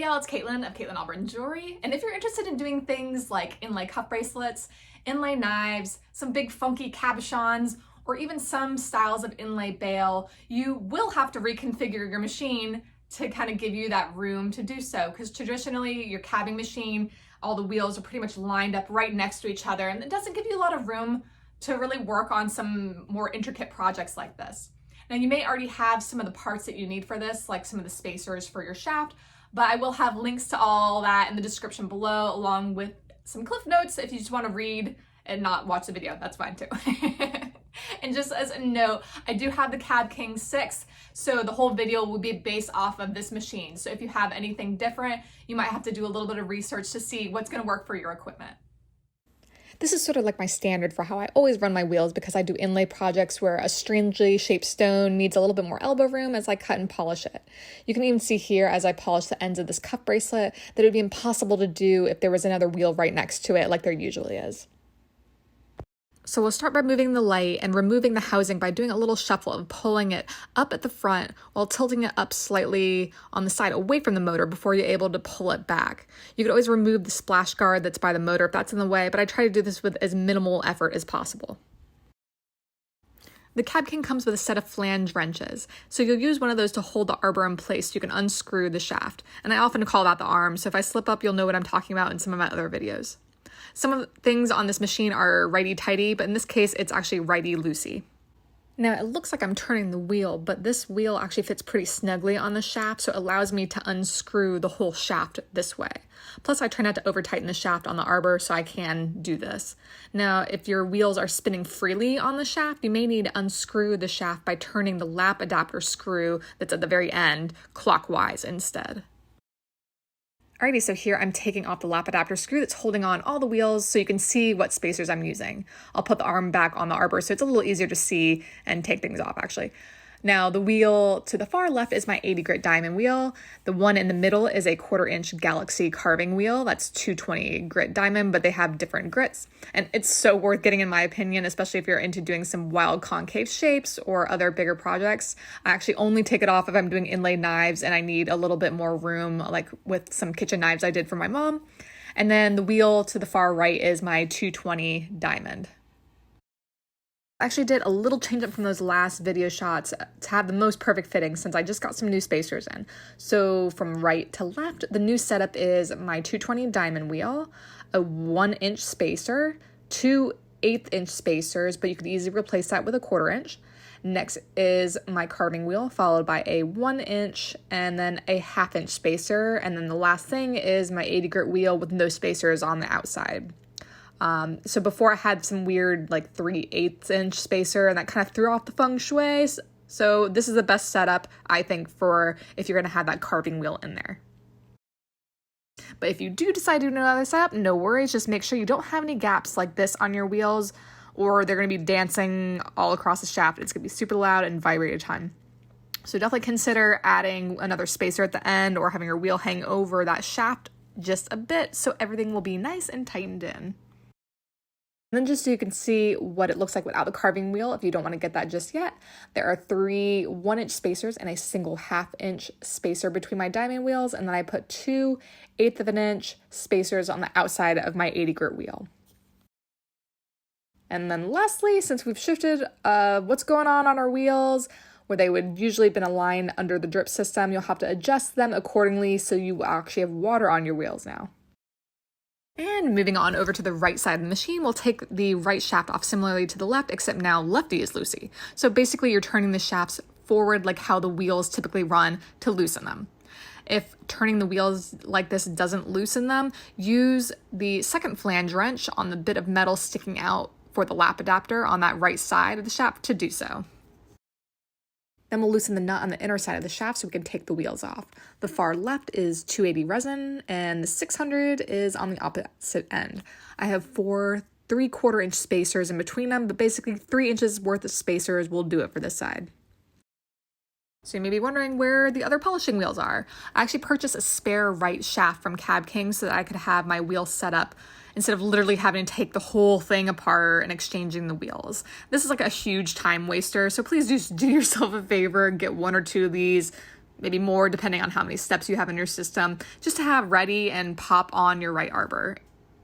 y'all, it's Caitlin of Caitlin Auburn Jewelry, and if you're interested in doing things like inlay cuff bracelets, inlay knives, some big funky cabochons, or even some styles of inlay bail, you will have to reconfigure your machine to kind of give you that room to do so, because traditionally your cabbing machine, all the wheels are pretty much lined up right next to each other, and it doesn't give you a lot of room to really work on some more intricate projects like this. Now, you may already have some of the parts that you need for this, like some of the spacers for your shaft, but I will have links to all that in the description below, along with some cliff notes if you just want to read and not watch the video. That's fine too. And just as a note, I do have the Cab King 6, so the whole video will be based off of this machine. So if you have anything different, you might have to do a little bit of research to see what's going to work for your equipment. This is sort of like my standard for how I always run my wheels, because I do inlay projects where a strangely shaped stone needs a little bit more elbow room as I cut and polish it. You can even see here as I polish the ends of this cuff bracelet that it would be impossible to do if there was another wheel right next to it like there usually is. So we'll start by moving the light and removing the housing by doing a little shuffle of pulling it up at the front while tilting it up slightly on the side away from the motor before you're able to pull it back. You could always remove the splash guard that's by the motor if that's in the way, but I try to do this with as minimal effort as possible. The Cab King comes with a set of flange wrenches, so you'll use one of those to hold the arbor in place so you can unscrew the shaft. And I often call that the arm, so if I slip up, you'll know what I'm talking about in some of my other videos. Some of the things on this machine are righty-tighty, but in this case, it's actually righty-loosey. Now, it looks like I'm turning the wheel, but this wheel actually fits pretty snugly on the shaft, so it allows me to unscrew the whole shaft this way. Plus, I try not to over-tighten the shaft on the arbor, so I can do this. Now, if your wheels are spinning freely on the shaft, you may need to unscrew the shaft by turning the lap adapter screw that's at the very end clockwise instead. Alrighty, so here I'm taking off the lap adapter screw that's holding on all the wheels so you can see what spacers I'm using. I'll put the arm back on the arbor so it's a little easier to see and take things off actually. Now the wheel to the far left is my 80 grit diamond wheel. The one in the middle is a 1/4 inch Galaxy carving wheel. That's 220 grit diamond, but they have different grits. And it's so worth getting in my opinion, especially if you're into doing some wild concave shapes or other bigger projects. I actually only take it off if I'm doing inlay knives and I need a little bit more room, like with some kitchen knives I did for my mom. And then the wheel to the far right is my 220 diamond. I actually did a little change up from those last video shots to have the most perfect fitting since I just got some new spacers in. So from right to left, the new setup is my 220 diamond wheel, a 1-inch spacer, 2 1/8-inch spacers, but you could easily replace that with a 1/4 inch. Next is my carving wheel, followed by a 1-inch and then a 1/2 inch spacer. And then the last thing is my 80 grit wheel with no spacers on the outside. So before I had some weird like 3/8 inch spacer and that kind of threw off the feng shui. So this is the best setup, I think, for if you're going to have that carving wheel in there. But if you do decide to do another setup, no worries. Just make sure you don't have any gaps like this on your wheels or they're going to be dancing all across the shaft. It's going to be super loud and vibrate a ton. So definitely consider adding another spacer at the end or having your wheel hang over that shaft just a bit so everything will be nice and tightened in. And then just so you can see what it looks like without the carving wheel, if you don't want to get that just yet, there are 3 1-inch spacers and a single 1/2 inch spacer between my diamond wheels, and then I put 2 1/8 of an inch spacers on the outside of my 80 grit wheel. And then lastly, since we've shifted what's going on our wheels, where they would usually have been aligned under the drip system, you'll have to adjust them accordingly so you actually have water on your wheels now. And moving on over to the right side of the machine, we'll take the right shaft off similarly to the left, except now lefty is loosey. So basically you're turning the shafts forward like how the wheels typically run to loosen them. If turning the wheels like this doesn't loosen them, use the second flange wrench on the bit of metal sticking out for the lap adapter on that right side of the shaft to do so. Then we'll loosen the nut on the inner side of the shaft so we can take the wheels off. The far left is 280 resin and the 600 is on the opposite end. I have 4 3/4 inch spacers in between them, but basically 3 inches worth of spacers will do it for this side. So you may be wondering where the other polishing wheels are. I actually purchased a spare right shaft from Cab King so that I could have my wheel set up instead of literally having to take the whole thing apart and exchanging the wheels. This is like a huge time waster, so please just do yourself a favor, get 1 or 2 of these, maybe more depending on how many steps you have in your system, just to have ready and pop on your right arbor.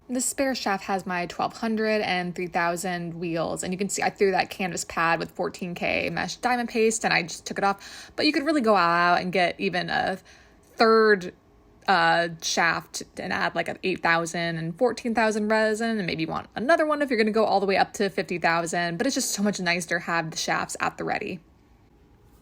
The spare shaft has my 1200 and 3000 wheels, and you can see I threw that canvas pad with 14K mesh diamond paste and I just took it off, but you could really go out and get even a third shaft and add like an 8,000 and 14,000 resin, and maybe you want another one if you're going to go all the way up to 50,000, but it's just so much nicer to have the shafts at the ready.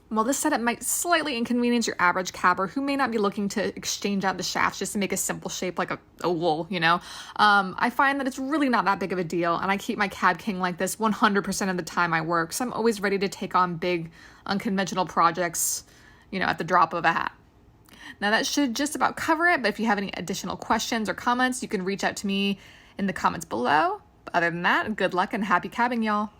While this setup might slightly inconvenience your average cabber who may not be looking to exchange out the shafts just to make a simple shape like a oval, I find that it's really not that big of a deal, and I keep my Cab King like this 100% of the time I work, so I'm always ready to take on big, unconventional projects, at the drop of a hat. Now that should just about cover it, but if you have any additional questions or comments, you can reach out to me in the comments below. But other than that, good luck and happy cabbing, y'all.